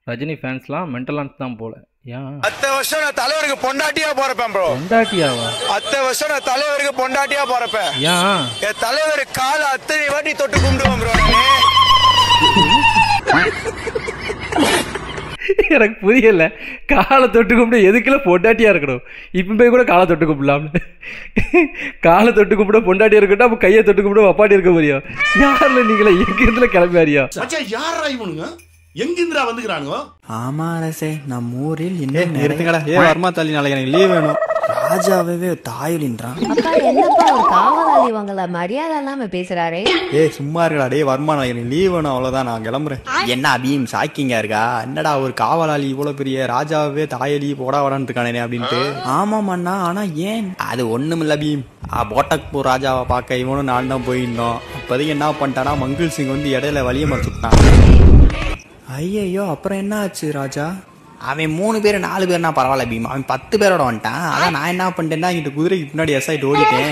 ரஜினி ஃபேன்ஸ்லாம் மென்டலான்ஸ் தான் போல. ஏன் அத்தை வருஷம் நான் தலைவருக்கு பொண்டாட்டியா போறப்பேன் ப்ரோ. பொண்டாட்டியாவா? அத்தை வருஷம் நான் தலைவருக்கு பொண்டாட்டியா போறப்பேன். ஏன் என் தலைவர் கால அத்தனை வாட்டி தொட்டு கும்பிடுவேன் ப்ரோ. எனக்கு புரியல. காலை தொட்டு கும்பிட்டு எதுக்குள்ள பொண்டாட்டியா இருக்கணும்? இப்போ போய் கூட காலை தொட்டு கும்பிடலாம்னு. காலை தொட்டு கும்பிட பொண்டாட்டியா இருக்கட்டும், அப்போ கையை தொட்டு கும்பிட அப்பாட்டி இருக்க முடியும். யாருல நீங்களே எங்கிருந்துல கிளம்பியாரியா? யாரா இவனுங்க? எங்கிருந்துடா வந்துக்கிறானுங்க? ஆமா அரசே, நம்ம ஊரில் நிறுத்துங்கடா. வர்மா தள்ளி நாளைக்கு எனக்கு லீவ் வேணும். ராஜாவே தாயுலின்றான். அப்பா என்னப்பா ஒரு காவலாளி உங்களை மரியாதை இல்லாம பேசுறாரே? சும்மா இருக்கடா. வர்மா நாளைக்கு எனக்கு லீவ் வேணும், அவ்வளவுதான், நான் கிளம்புறேன். என்ன அபியும் ஷாக்கிங்கா இருக்கா? என்னடா ஒரு காவலாளி இவ்வளவு பெரிய ராஜாவே தாயலி போடா வடான்னு இருக்கானே அப்படின்ட்டு. ஆமாமண்ணா, ஆனா ஏன்? அது ஒண்ணும் இல்ல பீம். போட்டக்பூர் ராஜாவை பார்க்க இவனும் நான் தான் போயிருந்தோம். அப்போதைக்கு என்ன பண்ணிட்டானா, மங்கிள் சிங் வந்து இடையில வலிய மறைச்சுட்டான். ஐயோ, அப்புறம் என்ன ஆச்சு ராஜா? அவன் 3 பேர் 4 பேர்னா பரவாயில்ல பீம். அவன் 10 பேரோட வந்துட்டான். அதான் நான் என்ன பண்ணிட்டேன்னா, இங்கிட்ட குதிரைக்கு பின்னாடி எஸ்ஐட்டு ஓடிட்டேன்.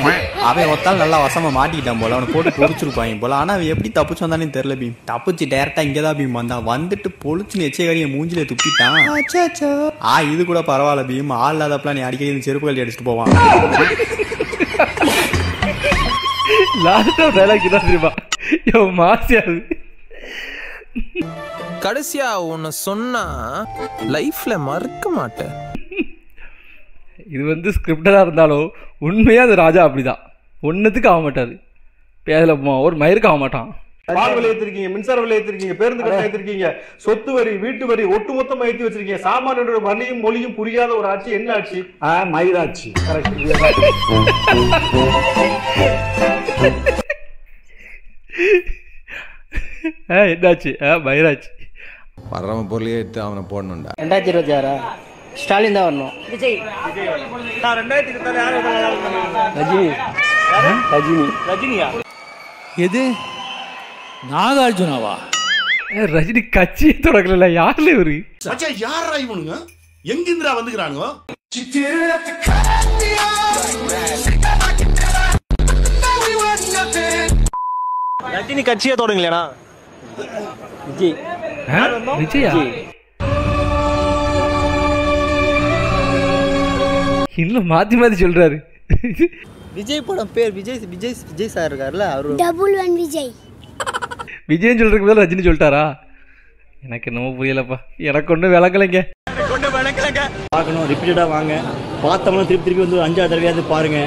அவன் ஒத்தால் நல்லா வசமா மாட்டிக்கிட்டான் போல. அவனை போட்டு பொறிச்சிருப்பாங்க போல. ஆனா அவன் எப்படி தப்பிச்சு வந்தானே தெரியல பீம். தப்பிச்சு டேரக்டா இங்கதான் பீம் வந்தான். வந்துட்டு பொழிச்சுன்னு எச்சைக்காரியை மூஞ்சில துப்பிட்டான். இது கூட பரவாயில்ல பீம். ஆள் இல்லாதப்பெல்லாம் நீ அடிக்கடி செருப்பு கழட்டி அடிச்சுட்டு போவான். கடைசியா உன்னை சொன்னா லைஃப்ல மறக்க மாட்டேன். இது வந்து ஸ்கிரிப்டரா இருந்தாலும் உண்மையா அது ராஜா அப்படிதான். ஒன்னுத்துக்கு ஆக மாட்டாரு. பேசல ஒரு மயிருக்கு ஆக மாட்டான். பால் விலை ஏத்திருக்கீங்க, மின்சார விலை ஏத்திருக்கீங்க, பேருந்து கட்டணம் ஏத்திருக்கீங்க, சொத்து வரி, வீட்டு வரி ஒட்டுமொத்தமா ஏற்றி வச்சிருக்கீங்க. சாமானியோட வரியும் மொழியும் புரியாத ஒரு ஆட்சி என்ன ஆட்சி? மயிராட்சி. என்னாச்சு? மயிராட்சி. வர்றவன் பொருளையே எடுத்து அவனை போடணும்டா. 2026 ஸ்டாலின் தான் வரணும். விஜய். ரஜினியா? எது நாகார்ஜுனாவா? ரஜினி கட்சியை தொடங்கல. யாருல இவரு? யாரா இவனுங்க? எங்கிருந்துடா வந்துக்கிறானுங்க? ரஜினி கட்சியை தொடங்கலனா? விஜய். விஜயா? இன்னும் மாத்தி மாத்தி சொல்றாரு. விஜய் படம் பேர் விஜய். விஜய் சார் இருக்காருல்ல, அவரு டபுள் ஒன் விஜய். விஜய்னு சொல்றதுக்கு பதிலா ரஜினி சொல்லிட்டாரா? எனக்கு என்னமோ புரியலப்பா. எனக்கு ஒன்றும் விளக்கலைங்க. பார்க்கணும், ரிப்பீட்டடா வாங்க. பார்த்தவங்க திருப்பி வந்து 5ஆவது தடவையாவது பாருங்க.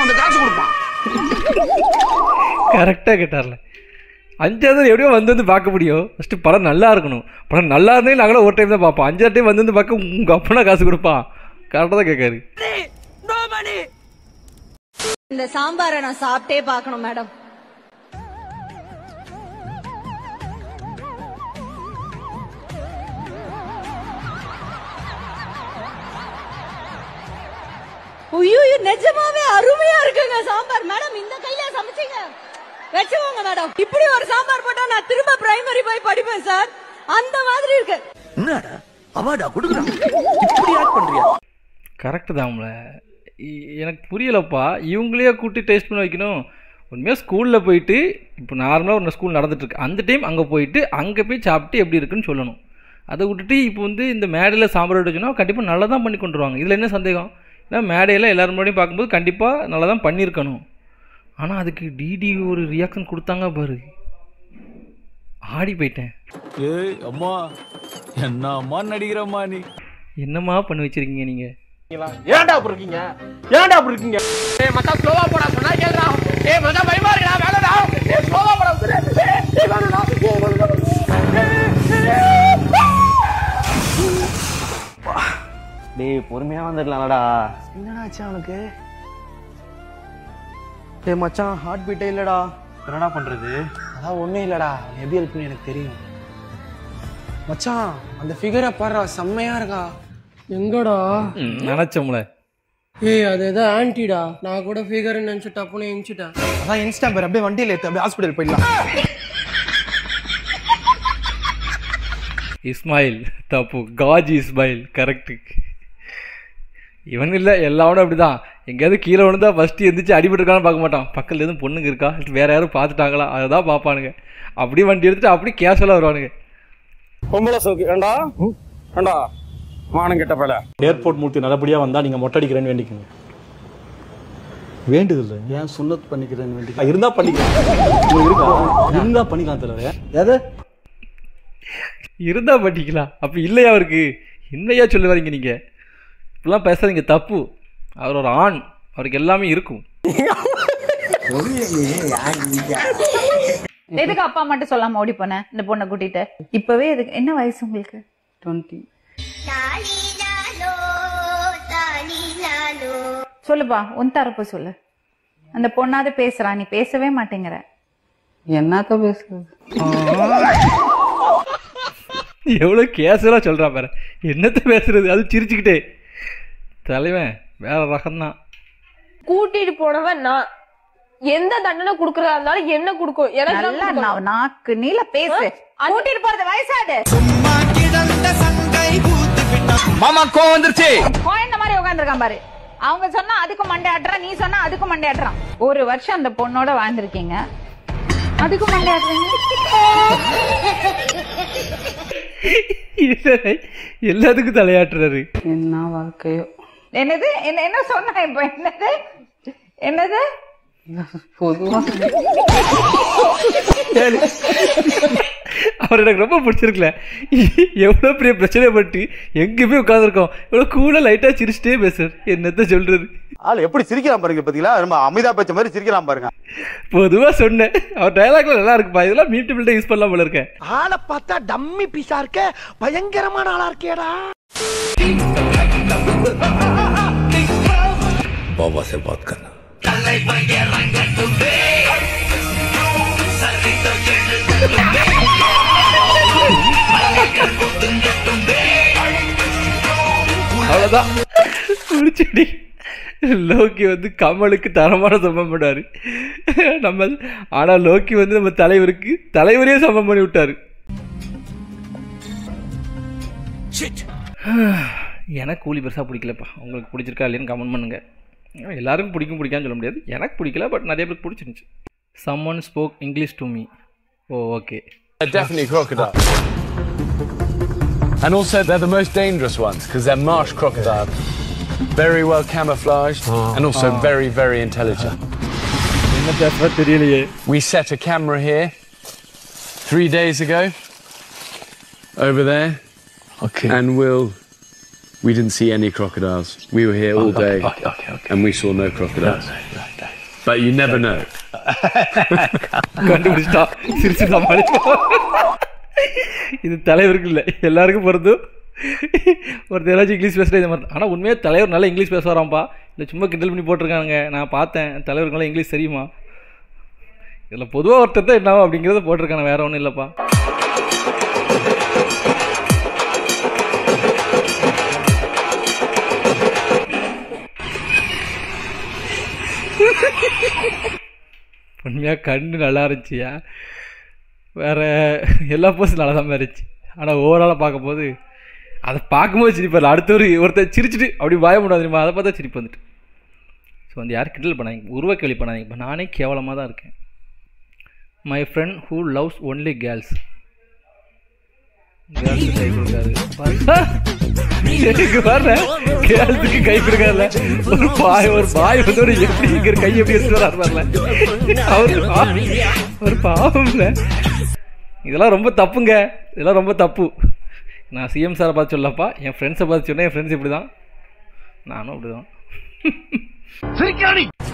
வந்து காசு கொடுப்பான். கரெக்டா கேட்டார்ல. 5ஆவது எப்படியோ வந்து பார்க்க முடியும். ஃபர்ஸ்ட் படம் நல்லா இருக்கணும். படம் நல்லா இருந்தாலும் நாங்களும் ஒரு டைம் தான் பார்ப்போம். 5ஆவது டைம் வந்து பார்க்க உங்க அப்பனா காசு கொடுப்பான். கரெக்டா தான் கேட்காரு. இந்த சாம்பாரை நான் சாப்பிட்டே பார்க்கணும் மேடம். ஐயோ, நிஜமாவே அருமையா இருக்குங்க சாம்பார். மேடம் இந்த கையில சமைச்சீங்க வெச்சுவோங்க மேடம். இப்படி ஒரு சாம்பார் போட்டா நான் திரும்ப பிரைமரி போய் படிப்பேன் சார். அந்த மாதிரி இருக்கு. என்னடா அவார்டா கொடுக்குறான்? இப்படி ஆட் பண்றியா? கரெக்ட் தான்ல. எனக்கு புரியலப்பா. இவங்களே கூட்டி டேஸ்ட் பண்ண வைக்கணும். உண்மையாக ஸ்கூலில் போயிட்டு இப்போ நார்மலாக ஒரு ஸ்கூல் நடந்துட்டுருக்கு. அந்த டைம் அங்கே போயிட்டு அங்கே போய் சாப்பிட்டு எப்படி இருக்குன்னு சொல்லணும். அதை விட்டுட்டு இப்போ வந்து இந்த மேடையில் சாம்பார் வச்சுன்னா கண்டிப்பாக நல்லா தான் பண்ணி கொண்டு வருவாங்க. இதில் என்ன சந்தேகம்? ஏன்னா மேடையில் எல்லோரும் முன்னாடியும் பார்க்கும்போது கண்டிப்பாக நல்லா தான் பண்ணியிருக்கணும். ஆனால் அதுக்கு டிடி ஒரு ரியாக்ஷன் கொடுத்தாங்க பாரு. ஆடி போயிட்டேன். அம்மா என்ன அம்மா நடிக்கிறம்மா நீ? என்னம்மா பண்ணி வச்சிருக்கீங்க நீங்க? ஏன்டா அப்படி இருக்கீங்க? ஏன்டா அப்படி இருக்கீங்க? மச்சான் ஸ்லோவா போடா, சொன்னா கேளுடா. மச்சான் பயமா இருக்குடா, வேலடா. ஸ்லோவா போடா. வேலடா. பொறுமையா வந்துடலாம்டா. என்னடா ஆச்சு அவனுக்கு? மச்சான் ஹார்ட் பீட்டே இல்லடா. என்னடா பண்றது? அதான் ஒண்ணும் இல்லடா. எப்படி இருக்குன்னு எனக்கு தெரியும். மச்சான் அந்த ஃபிகரை பாருடா, செம்மையா இருக்கா. எங்கடா? நினைச்சோம்ல. அது ஏதோ ஆன்டிடா. நான் கூட ஃபிகர் நினைச்சு டப்புன்னு எஞ்சிட்டேன். அதான் இன்ஸ்டா பேர். அப்படியே வண்டியில் ஏற்று அப்படியே ஹாஸ்பிட்டல் போயிடலாம். இஸ்மாயில் தப்பு. காஜி இஸ்மாயில் கரெக்டு. இவன் இல்லை, எல்லாரும் அப்படிதான். எங்கேயாவது கீழே விழுந்தா ஃபஸ்ட்டு எந்திரிச்சு அடிபட்டுருக்கான்னு பார்க்க மாட்டான். பக்கத்தில் எதுவும் பொண்ணுங்க இருக்கா, வேறு யாரும் பார்த்துட்டாங்களா, அதை தான் பார்ப்பானுங்க. அப்படியே வண்டி எடுத்துகிட்டு அப்படியே கேஷுவலாக வருவானுங்க. பொம்பளை சோக்கு ஏண்டா ஏண்டா மானம் கெட்ட பல. ஏர்போர்ட் மூர்த்தி நல்லபடியா வந்தா நீங்க மொட்டை அடிக்கிறேன்னு வேண்டிக்கங்க. வேண்டுதல் ஏன் சுண்ணத் பண்ணிக்கிறேன்னு வேண்டிக்க இருந்தா பண்ணிக்கலாம். இருந்தா பண்ணிக்கலாம் தலைவர். எது இருந்தா பண்ணிக்கலாம். அப்ப இல்லையா அவருக்கு? என்னையா சொல்ல வரீங்க நீங்க? இப்பெல்லாம் பேசாதீங்க, தப்பு. அவர் ஒரு ஆண், அவருக்கு எல்லாமே இருக்கும். எதுக்கு அப்பா மட்டும் சொல்லாம ஓடி போன இந்த பொண்ணை கூட்டிட்டு? இப்பவே எதுக்கு? என்ன வயசு உங்களுக்கு? 20. சொல்லுப்பா, உன் தரப்பு சொல்லு. அந்த பொண்ணாவது பேசுறா, நீ பேசவே மாட்டேங்கிற. என்னத்த பேசுறது? எவ்வளவு கேஸலா சொல்றா பாரு. என்னத்த பேசுறது? அது சிரிச்சுக்கிட்டே. தலைவன் வேற ரகம்தான். கூட்டிட்டு போனவன் நான் எந்த தண்டனை குடுக்கறதா இருந்தாலும் என்ன குடுக்கும் எனக்கு நாக்கு நீல பேசு. கூட்டிட்டு போறது வயசாது. மாமா கோவம் வந்துருச்சு. கோயந்த மாதிரி உட்காந்துருக்கான் பாரு. அவங்க சொன்னா அதுக்கு மண்டை ஆட்டுறான், நீ சொன்னா அதுக்கு மண்டை ஆட்டுறான். ஒரு வருஷம் அந்த பொண்ணோட வாழ்ந்திருக்கீங்க, அதுக்கு மண்டை ஆட்டுறீங்க. எல்லாத்துக்கும் தலையாட்டுறாரு. என்ன வாழ்க்கையோ. என்னது என்ன சொன்ன இப்ப? என்னது என்னது பொதுவா அவர் எனக்கு ரொம்ப பிடிச்சிருக்கல. எவ்வளவு பெரிய பிரச்சனைப்பட்டு எங்கேயுமே உட்காந்துருக்கோம், எவ்வளவு கூலா லைட்டா சிரிச்சுட்டே பேசுற. என்னத்த சொல்றது? ஆள் எப்படி சிரிக்கலாம் பாருங்க. பாத்தீங்களா, நம்ம அமிதாப் பச்சன் மாதிரி சிரிக்கலாம் பாருங்க. பொதுவா சொன்னேன், அவர் டயலாக்ல நல்லா இருக்குப்பா, இதெல்லாம் மீட்டு பில்ட யூஸ் பண்ணலாம் போல இருக்கேன். ஆளை பார்த்தா டம்மி பீஸா இருக்க, பயங்கரமான ஆளா இருக்கேடா. बाबा से बात करना. அவ்வளவுதான் முடிச்சுடி. லோக்கி வந்து கமலுக்கு தரமான சம்பவம் பண்ணாரு நம்ம. ஆனா லோக்கி வந்து நம்ம தலைவரே சம்பவம் பண்ணி விட்டாரு. எனக்கு கூலி பெருசாக பிடிக்கலப்பா. உங்களுக்கு பிடிச்சிருக்கா இல்லைன்னு கமெண்ட் பண்ணுங்க. எல்லாருக்கும் பிடிக்கான்னு சொல்ல முடியாது. எனக்கு பிடிக்கல, பட் நிறைய பேருக்கு பிடிச்சிருந்துச்சு. someone spoke English to me. Oh, okay. Definitely crocodile. And also they're the most dangerous ones because they're marsh crocodile. Very well camouflaged and also very, very intelligent. We set a camera here 3 days ago over there. Okay. And we didn't see any crocodiles. We were here all day and we saw no crocodiles. No. But you never know. கண்டுபிடிச்சா சிரிச்சு சமாளிப்போம். இது தலைவருக்கு இல்லை, எல்லாருக்கும் பொறுத்தும். ஒருத்தர் ஏதாச்சும் இங்கிலீஷ் பேசுகிற இந்த மாதிரி. ஆனால் உண்மையாக தலைவர் நல்லா இங்கிலீஷ் பேசுவாராம்ப்பா. இல்லை சும்மா கிண்டல் பண்ணி போட்டிருக்காங்க. நான் பார்த்தேன், தலைவருக்கு நல்லா இங்கிலீஷ் தெரியுமா. இதில் பொதுவாக ஒருத்தர் தான் என்னவோ அப்படிங்கிறத போட்டிருக்காங்க, வேற ஒன்றும் இல்லைப்பா. உண்மையாக கண்ணு நல்லா இருந்துச்சியா, வேறு எல்லா போஸ்டும் நல்லா தான் இருந்துச்சு. ஆனால் ஓவராலாக பார்க்கும்போது அதை பார்க்கும்போது சிரிப்பார். ஒருத்தர் சிரிச்சுட்டு அப்படி பய முடியாது தெரியுமா, அதை பார்த்தா சிரிப்பு வந்துட்டு. ஸோ வந்து யாரும் கிண்டல் பண்ணாதீங்க, உருவ கேள்வி பண்ணாதீங்க. இப்போ நானே கேவலமாக தான் இருக்கேன். My friend who loves only girls. கேர்ள்ஸுக்கு கை கொடுக்காது வர்றேன், கேர்ள்ஸுக்கு கை கொடுக்காதுல. ஒரு பாய் வந்து ஒரு எப்படி இருக்கிற கை எப்படி எடுத்து வராரு வரல. ஒரு பாவம் இல்லை. இதெல்லாம் ரொம்ப தப்புங்க, இதெல்லாம் ரொம்ப தப்பு. நான் சிஎம் சாரை பார்த்து சொல்லப்பா, என் ஃப்ரெண்ட்ஸை பார்த்து சொன்னேன். என் ஃப்ரெண்ட்ஸ் இப்படி தான், நானும் அப்படி தான்.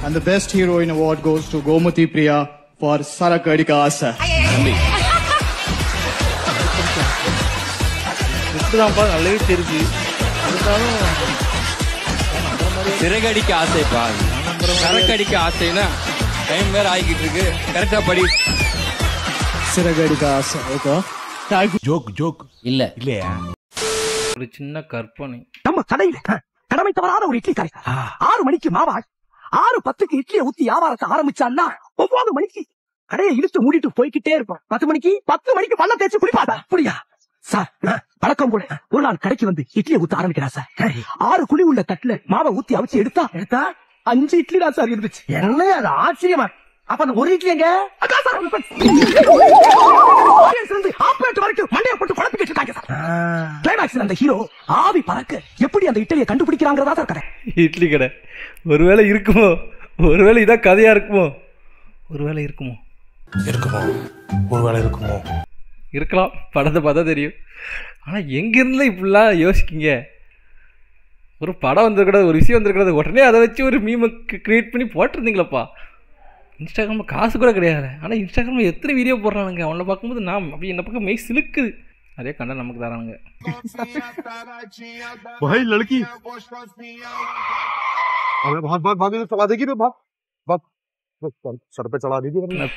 And the best heroine award goes to Gomuti Priya for Sarakadika Asa. இப்படிதான்ப்பா நல்லாவே தெரிஞ்சு சிறகடிக்க ஆசைப்பா, சரக்கடிக்க ஆசைன்னா டைம் வேற ஆகிக்கிட்டு இருக்கு. கரெக்டா படி. சிறகடிக்க ஆசை. ஓகே, ஜோக் இல்ல இல்லையா? ஒரு சின்ன கற்பனை. நம்ம கடையில கடமை தவறாத ஒரு இட்லி கடை. 6 மணிக்கு மாவாய் 6:10க்கு இட்லியை ஊத்தி வியாபாரத்தை ஆரம்பிச்சான்னா 9 மணிக்கு கடையை இழுத்து மூடிட்டு போய்கிட்டே இருப்போம். 10 மணிக்கு பல்ல தேய்ச்சி குடிப்பாங்க. அப்படியா சார்? பழக்கம் போல ஒரு நாள் கடைக்கு வந்து இட்லியை ஊத்த ஆரம்பிக்கிறா சார். 6 குழி உள்ள தட்டுல மாவை ஊத்தி அவிச்சு எடுத்தா 5 இட்லி தான் சார் இருந்துச்சு. என்ன அது ஆச்சரியமா? அப்ப அந்த ஒரு இட்லி எங்க மண்டையை போட்டு குழப்பிக்கிட்டு இருக்காங்க சார். கிளைமாக்ஸ்ல அந்த ஹீரோ ஆவி பறக்க எப்படி அந்த இட்லியை கண்டுபிடிக்கிறாங்கிறதா சார் கதை. இட்லி கடை ஒருவேளை இருக்குமோ, ஒருவேளை இதான் கதையா இருக்குமோ, ஒருவேளை இருக்குமோ இருக்கலாம். படத்தை பார்த்தா தெரியும். ஆனால் எங்கேருந்து இப்படிலாம் யோசிக்கிங்க? ஒரு படம் வந்துருக்கூடாது, ஒரு விஷயம் வந்துருக்கூடாது, உடனே அதை வச்சு ஒரு மீமை க்ரியேட் பண்ணி போட்டிருந்தீங்களப்பா. இன்ஸ்டாகிராமில் காசு கூட கிடையாது. ஆனால் இன்ஸ்டாகிராமில் எத்தனை வீடியோ போடுறானுங்க. அவனை பார்க்கும்போது நான் அப்படி என்ன பக்கம் மெய் சிலுக்குது. நிறைய கண்டா நமக்கு தரானுங்க.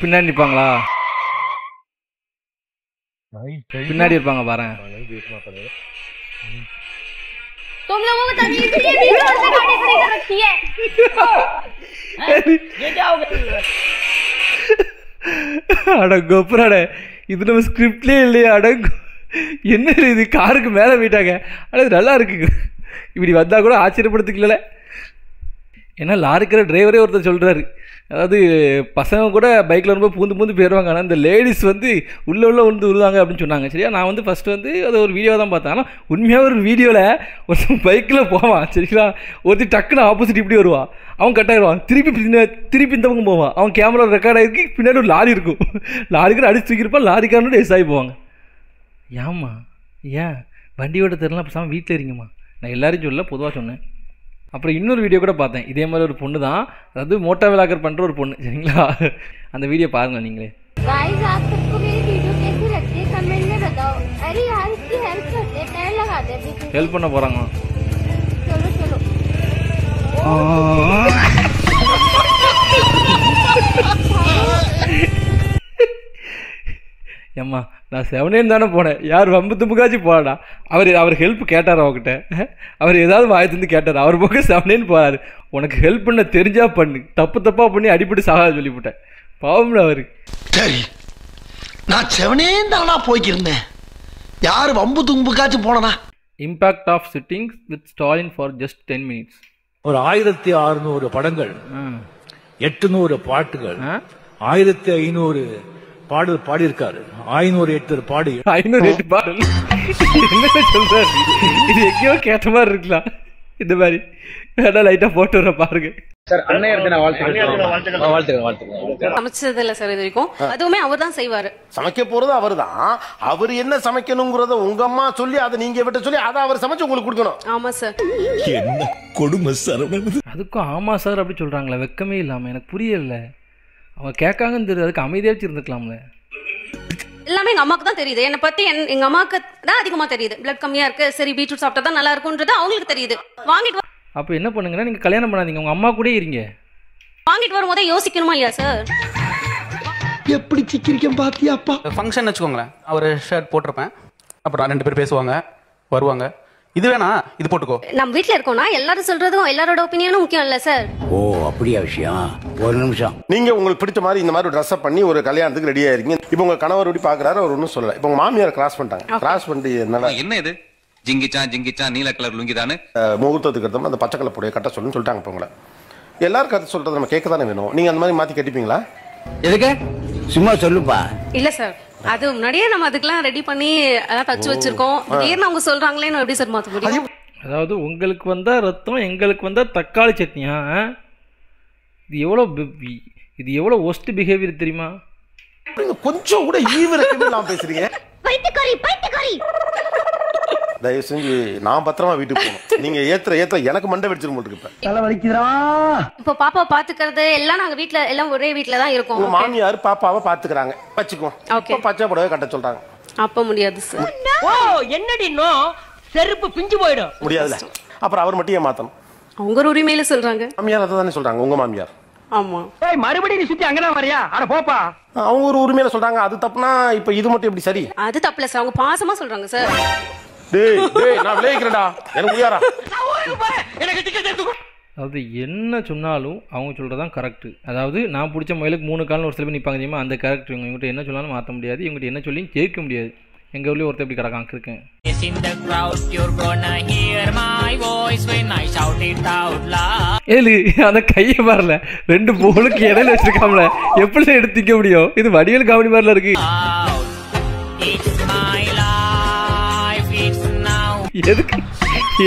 பின்னாடி நிற்பாங்களா? பின்னாடி இருப்பாங்க பாரு. तुम लोगों को तकलीफ है ये वीडियो से गाड़ी खड़ी कर रखी है ये क्या हो गया? அட கோபுராடே, இது நம்ம ஸ்கிரிப்ட்லேயே இல்லையா? அட என்ன இது, காருக்கு மேலே போயிட்டாங்க. ஆனால் இது நல்லா இருக்கு. இப்படி வந்தால் கூட ஆச்சரியப்படுத்திக்கல. ஏன்னா லாரிக்கிற டிரைவரே ஒருத்தர் சொல்கிறாரு, அதாவது பசங்க கூட பைக்கில் ரொம்ப பூந்து பூந்து போயிடுவாங்க, ஆனால் இந்த லேடிஸ் வந்து உள்ளே வந்து விழுவாங்க அப்படின்னு சொன்னாங்க. சரியா, நான் வந்து ஃபஸ்ட்டு வந்து அது ஒரு வீடியோ தான் பார்த்தேன். ஆனால் உண்மையாக ஒரு வீடியோவில் ஒருத்தன் பைக்கில் போவான். சரிங்களா, ஒருத்தி டக்குன்னு ஆப்போசிட் இப்படி வருவான், அவன் கட் ஆகிடுவான், திருப்பி இந்த பக்கம் போவான், அவன் கேமரா ரெக்கார்ட் ஆகிருக்கு, பின்னாடி ஒரு லாரி இருக்கும், லாரிக்கார அடிச்சு தூக்கியிருப்பான், லாரிக்காரனோட எஸ் ஆகி போவாங்க. ஏம்மா ஏன் வண்டியோட தெரியலாம், பேசாமல் வீட்டில் இருங்கம்மா. நான் எல்லாரையும் சொல்ல பொதுவாக சொன்னேன். அப்புறம் இன்னொரு வீடியோ கூட பார்த்தேன், இதே மாதிரி ஒரு பொண்ணு தான், அதாவது மோட்டா விலாகர் பண்ணுற ஒரு பொண்ணு. சரிங்களா, அந்த வீடியோ பாருங்கள் நீங்களே. गाइस आप सबको मेरी वीडियो कैसी लगती है कमेंट में बताओ. अरे यार इसकी हेल्प करते हैं, पैर लगा दे अभी. ஹெல்ப் பண்ண போகிறாங்க. चलो चलो ஏம்மா நான் 7 தானே போனேன், யார் வம்பு தும்புக்காச்சு போடா. அவர் ஹெல்ப் கேட்டார் அவகிட்ட, அவர் ஏதாவது வாயத்துலேருந்து கேட்டார், அவர் பக்கம் 7 போகிறாரு. உனக்கு ஹெல்ப் பண்ண தெரிஞ்சா பண்ணு, தப்பாக பண்ணி அடிப்பட்டு சாகாது சொல்லிவிட்டேன். பாவம்ல அவரு. சரி நான் 7 தானா போய்க்கிருந்தேன், யாரு வம்பு தும்புக்காச்சும் போனனா. Impact of sittings with Stalin for just 10 minutes. ஒரு 1600 படங்கள், 800 பாட்டுகள், 1500 பாடல் பாடியிருக்காரு. 508 பாடு 508 பாடல். என்ன சொல்றாரு? இது எங்கேயோ கேட்ட மாதிரி இருக்கலாம். இந்த மாதிரி வேணா லைட்டா போட்டு வர பாருங்க. சமைச்சது இல்ல சார் இது வரைக்கும், அதுவுமே அவர் தான் செய்வாரு. சமைக்க போறது அவர் தான். அவர் என்ன சமைக்கணுங்கிறத உங்க அம்மா சொல்லி அதை நீங்க விட்டு சொல்லி அதை அவர் சமைச்சு உங்களுக்கு கொடுக்கணும். ஆமா சார். என்ன கொடுமை சார். அதுக்கும் ஆமா சார் அப்படி சொல்றாங்களா? வெக்கமே இல்லாம. எனக்கு புரியல. அவங்க கேட்காங்கன்னு தெரியுது, அதுக்கு அமைதியாக வச்சிருந்துக்கலாம்ல. எல்லாமே எங்க அம்மாக்கு தான் தெரியுது. என்னை பத்தி எங்க அம்மாக்கு தான் அதிகமா தெரியுது. பிளட் கம்மியா இருக்கு, சரி பீட்ரூட் சாப்பிட்டா தான் நல்லா இருக்கும்ன்றது அவங்களுக்கு தெரியுது. வாங்கிட்டு அப்போ என்ன பண்ணுங்கன்னா, நீங்க கல்யாணம் பண்ணாதீங்க, உங்க அம்மா கூட இருங்க. வாங்கிட்டு வரும்போதே யோசிக்கணுமா இல்லையா சார்? எப்படி சிக்கிரிக்கம் பாத்தியாப்பா. ஃபங்க்ஷன் வச்சுக்கோங்களேன், அவர் ஷர்ட் போட்டிருப்பேன், அப்புறம் 2 பேர் பேசுவாங்க, வருவாங்க, இது வேணா இது போட்டுக்கோ. நம்ம வீட்ல இருக்கோம்னா எல்லாரும் சொல்றதும் எல்லாரோட ஒப்பீனியனும் முக்கியம் இல்ல சார். ஓ அப்படியா விஷயம். ஒரு நிமிஷம், நீங்க உங்களுக்கு பிடிச்ச மாதிரி இந்த மாதிரி ட்ரெஸ் பண்ணி ஒரு கல்யாணத்துக்கு ரெடியா இருக்கீங்க. இப்போ உங்க கணவர் எப்படி பாக்குறாரு, அவர் ஒன்றும் சொல்லல. இப்போ உங்க மாமியார் கிராஸ் பண்ணிட்டாங்க. கிராஸ் பண்ணி என்ன இது ஜிங்கிச்சா நீல கலர் லுங்கி தானே முகூர்த்தத்துக்கு எடுத்தோம்னா அந்த பச்சை கலர் புடைய கட்ட சொல்லுன்னு சொல்லிட்டாங்க. இப்போ உங்களை எல்லாரும் கதை சொல்றது நம்ம கேட்க தானே வேணும். நீங்க அந்த மாதிரி மாத்தி கட்டிப்பீங்களா? எதுக்கு சும்மா சொல்லுப்பா. இல்ல சார், அது முன்னாடியே நம்ம அதுக்கெல்லாம் ரெடி பண்ணி அதான் தச்சு வச்சிருக்கோம். திடீர்னு அவங்க சொல்றாங்களேன்னு எப்படி சார் மாத்த முடியும்? அதாவது உங்களுக்கு வந்தா ரத்தம், எங்களுக்கு வந்தா தக்காளி சட்னியா? இது எவ்வளோ ஒஸ்ட் பிஹேவியர் தெரியுமா? கொஞ்சம் கூட ஈவிரக்கமே இல்லாம பேசுறீங்க. பைத்தியக்காரி தயவு செஞ்சு நான் பத்திரமா வீட்டுக்கு போகணும். நீங்க ஏத்த எனக்கு மண்டை வெடிச்சிரும் போட்டுருக்கு. தலை வலிக்குதுடா. இப்போ பாப்பா பாத்துக்கிறது எல்லாம் நாங்க வீட்ல எல்லாம் ஒரே வீட்ல தான் இருக்கோம். உங்க மாமியார் பாப்பாவை பாத்துக்கறாங்க வச்சுக்கோ. இப்போ பச்சை புடவை கட்ட சொல்றாங்க. அப்ப முடியாது சார். ஓ என்னடி நோ செருப்பு பிஞ்சு போயிடும். முடியாதுல. அப்புறம் அவர் மட்டும் ஏன் மாத்தணும்? அவங்க உரிமையில சொல்றாங்க. மாமியார் அதை தானே சொல்றாங்க, உங்க மாமியார். ஆமா. ஏய் மறுபடியும் நீ சுத்தி அங்கதான் வரியா? அட போப்பா. அவங்க ஒரு உரிமையில சொல்றாங்க, அது தப்புனா இப்போ இது மட்டும் எப்படி சரி? அது தப்புல சார், அவங்க பாசமா சொல்றாங்க சார். டேய் நான் விளையாடுறேன்டா, எனக்கு உயாரா. எனக்கு டிக்கெட் எடுத்து கொடு. அதாவது என்ன சொன்னாலும் அவங்க சொல்றதான் கரெக்ட். அதாவது நான் பிடிச்ச முயலுக்கு 3 கால்னு ஒரு சில பேர் நிற்பாங்க தெரியுமா, அந்த கரெக்ட். இவங்ககிட்ட என்ன சொன்னாலும் மாற்ற முடியாது, இவங்ககிட்ட என்ன சொல்லியும் கேட்க முடியாது. எங்கள் ஊர்லேயும் ஒருத்தர் எப்படி கிடக்கான் இருக்கேன். ஏழு அந்த கையை வரல 2 போலுக்கு இடையில வச்சிருக்காமல எப்படி எடுத்துக்க முடியும்? இது வடிவேல் காமெடி மாதிரில இருக்கு.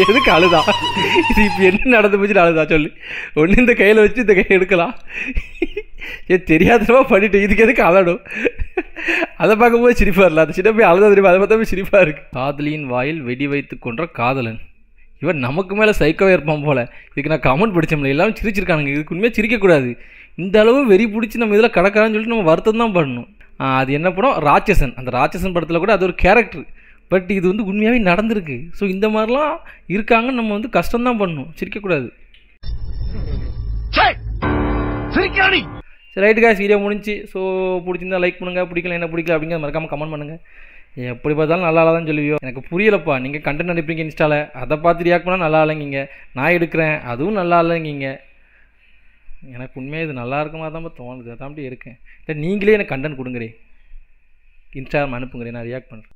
எதுக்கு அழுதா? இது இப்போ என்ன நடந்து போச்சுன்னு அழுதா சொல்லு. ஒன்று இந்த கையில் வச்சு இந்த கையை எடுக்கலாம். தெரியாதனமா பண்ணிட்டு இதுக்கு எதுக்கு அழடும்? அதை பார்க்கும்போது சிரிப்பா வரல. அது சின்ன போய் அழுதா தெரியுமா? அதை பார்த்தா சிரிப்பா இருக்கு. காதலியின் வாயில் வெடி வைத்து கொன்ற காதலன். இவன் நமக்கு மேலே சைக்கோவே இருப்பான் போல. இதுக்கு நான் கமெண்ட் படித்தோம்ல, எல்லாரும் சிரிச்சிருக்கானுங்க. இதுக்கு உண்மையாக சிரிக்கக்கூடாது. இந்த அளவு வெறி பிடிச்சி நம்ம இதில் கடற்கறான்னு சொல்லிட்டு நம்ம வருத்தம் தான் பண்ணணும். அது என்ன படம்? ராட்சசன். அந்த ராட்சசன் படத்தில் கூட அது ஒரு கேரக்டர். பட் இது வந்து உண்மையாகவே நடந்திருக்கு. ஸோ இந்த மாதிரிலாம் இருக்காங்கன்னு நம்ம வந்து கஷ்டம்தான் பண்ணணும், சிரிக்கக்கூடாது. சரி ரைட்டு காய்ஸ், வீடியோ முடிஞ்சு. ஸோ பிடிச்சிருந்தா லைக் பண்ணுங்கள், பிடிக்கல என்ன பிடிக்கல அப்படிங்கிறத மறக்காமல் கமெண்ட் பண்ணுங்கள். எப்படி பார்த்தாலும் நல்லா தான் சொல்லுவியோ. எனக்கு புரியலப்பா. நீங்கள் கண்டென்ட் அனுப்பிங்க இன்ஸ்டாவில், அதை பார்த்து ரியாக்ட் பண்ணால் நல்லா இல்லைங்கிங்க. நான் எடுக்கிறேன், அதுவும் நல்லா இல்லைங்கிங்க. எனக்கு உண்மையாக இது நல்லா இருக்குமா தான் தோணுது. அதான் அப்படி இருக்கேன். இல்லை நீங்களே எனக்கு கண்டென்ட் கொடுங்கடே, இன்ஸ்டாகிராம் அனுப்புங்கடே, நான் ரியாக்ட் பண்ணுறேன்.